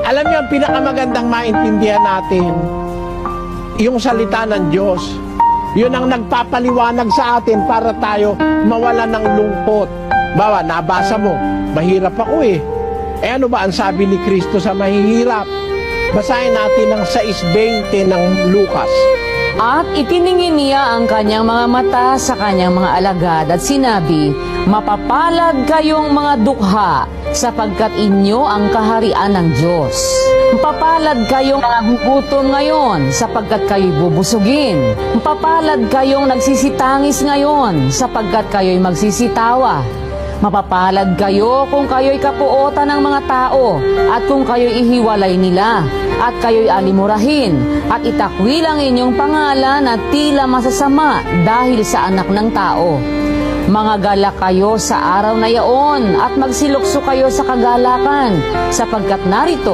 Alam niyo, ang pinakamagandang maintindihan natin, yung salita ng Diyos. Yun ang nagpapaliwanag sa atin para tayo mawala ng lungkot. Bawa, nabasa mo, mahirap ako eh. Eh ano ba ang sabi ni Kristo sa mahihirap? Basahin natin ang 6:20 ng Lucas. At itiningin niya ang kanyang mga mata sa kanyang mga alagad at sinabi, mapapalad kayong mga dukha, sapagkat inyo ang kaharian ng Diyos. Mapapalad kayong mga gugutom ngayon, sapagkat kayo'y bubusugin. Mapapalad kayong nagsisitangis ngayon, sapagkat kayo'y magsisitawa. Mapapalad kayo kung kayo'y kapuotan ng mga tao, at kung kayo'y ihiwalay nila, at kayo'y alimurahin, at itakwil ang inyong pangalan at tila masasama dahil sa anak ng tao. Mga galak kayo sa araw na yaon, at magsilukso kayo sa kagalakan, sapagkat narito